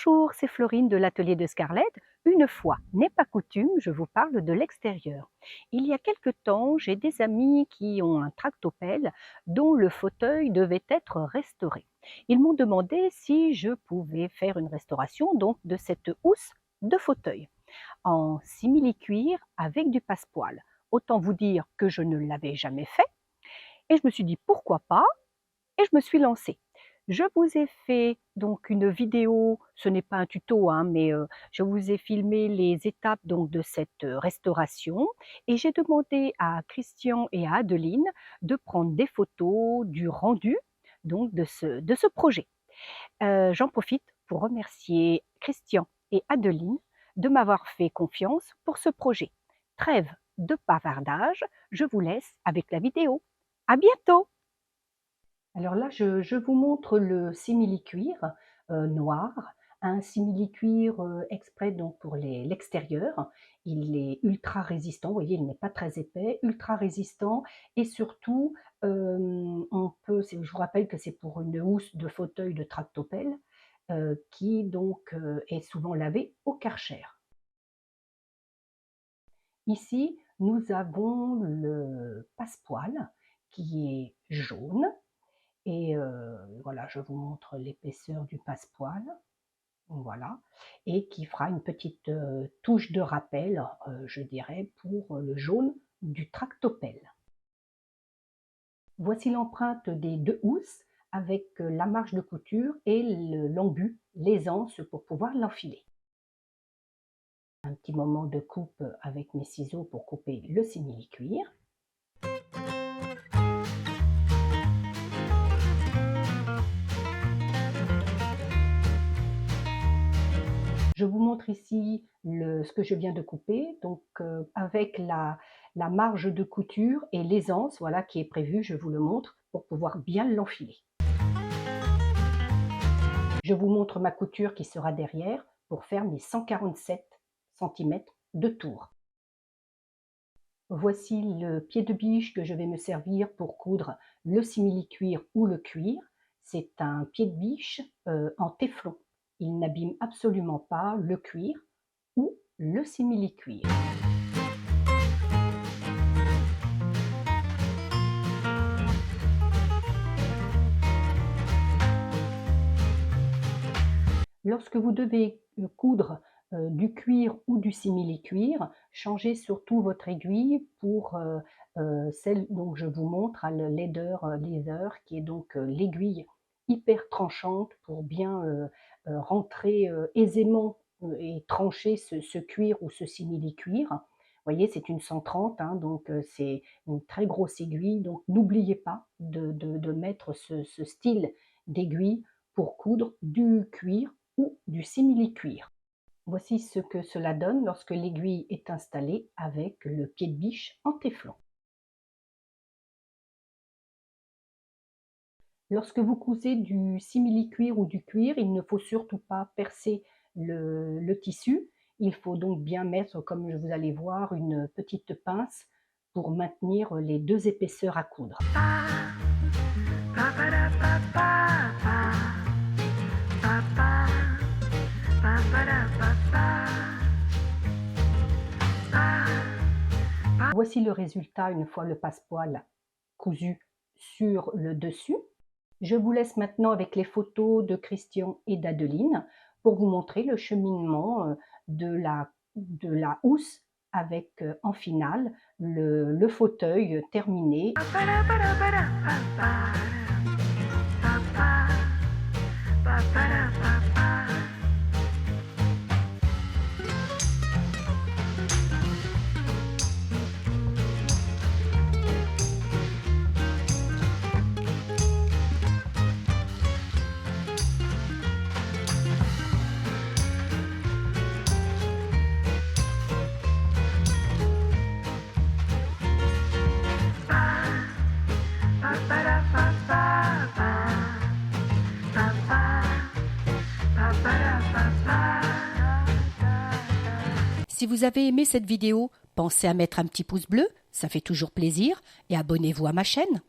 Bonjour, c'est Florine de l'atelier de Scarlett. Une fois n'est pas coutume, je vous parle de l'extérieur. Il y a quelque temps, j'ai des amis qui ont un tractopelle dont le fauteuil devait être restauré. Ils m'ont demandé si je pouvais faire une restauration donc de cette housse de fauteuil en simili-cuir avec du passepoil. Autant vous dire que je ne l'avais jamais fait et je me suis dit pourquoi pas et je me suis lancée. Je vous ai fait donc une vidéo, ce n'est pas un tuto, hein, mais je vous ai filmé les étapes donc de cette restauration et j'ai demandé à Christian et à Adeline de prendre des photos du rendu donc de ce projet. J'en profite pour remercier Christian et Adeline de m'avoir fait confiance pour ce projet. Trêve de bavardage, je vous laisse avec la vidéo. À bientôt! Alors là, je vous montre le simili-cuir noir, un simili-cuir exprès donc pour l'extérieur. Il est ultra résistant, vous voyez, il n'est pas très épais, ultra résistant et surtout, je vous rappelle que c'est pour une housse de fauteuil de tractopelle qui donc est souvent lavée au Karcher. Ici, nous avons le passepoil qui est jaune. Et voilà, je vous montre l'épaisseur du passepoil, voilà, et qui fera une petite touche de rappel, je dirais, pour le jaune du tractopelle. Voici l'empreinte des deux housses avec la marge de couture et l'embut, l'aisance pour pouvoir l'enfiler. Un petit moment de coupe avec mes ciseaux pour couper le simili-cuir. Je vous montre ici ce que je viens de couper, donc avec la marge de couture et l'aisance, voilà, qui est prévue, je vous le montre, pour pouvoir bien l'enfiler. Je vous montre ma couture qui sera derrière pour faire mes 147 cm de tour. Voici le pied de biche que je vais me servir pour coudre le simili-cuir ou le cuir. C'est un pied de biche en téflon. Il n'abîme absolument pas le cuir ou le simili-cuir. Lorsque vous devez coudre du cuir ou du simili-cuir, changez surtout votre aiguille pour celle dont je vous montre, à le leather, qui est donc l'aiguille hyper tranchante pour bien rentrer aisément et trancher ce cuir ou ce simili-cuir. Vous voyez, c'est une 130, hein, donc c'est une très grosse aiguille, donc n'oubliez pas de mettre ce style d'aiguille pour coudre du cuir ou du simili-cuir. Voici ce que cela donne lorsque l'aiguille est installée avec le pied de biche en téflon. Lorsque vous cousez du simili-cuir ou du cuir, il ne faut surtout pas percer le tissu. Il faut donc bien mettre, comme vous allez voir, une petite pince pour maintenir les deux épaisseurs à coudre. Voici le résultat une fois le passepoil cousu sur le dessus. Je vous laisse maintenant avec les photos de Christian et d'Adeline pour vous montrer le cheminement de la housse avec en finale le fauteuil terminé. Si vous avez aimé cette vidéo, pensez à mettre un petit pouce bleu, ça fait toujours plaisir, et abonnez-vous à ma chaîne.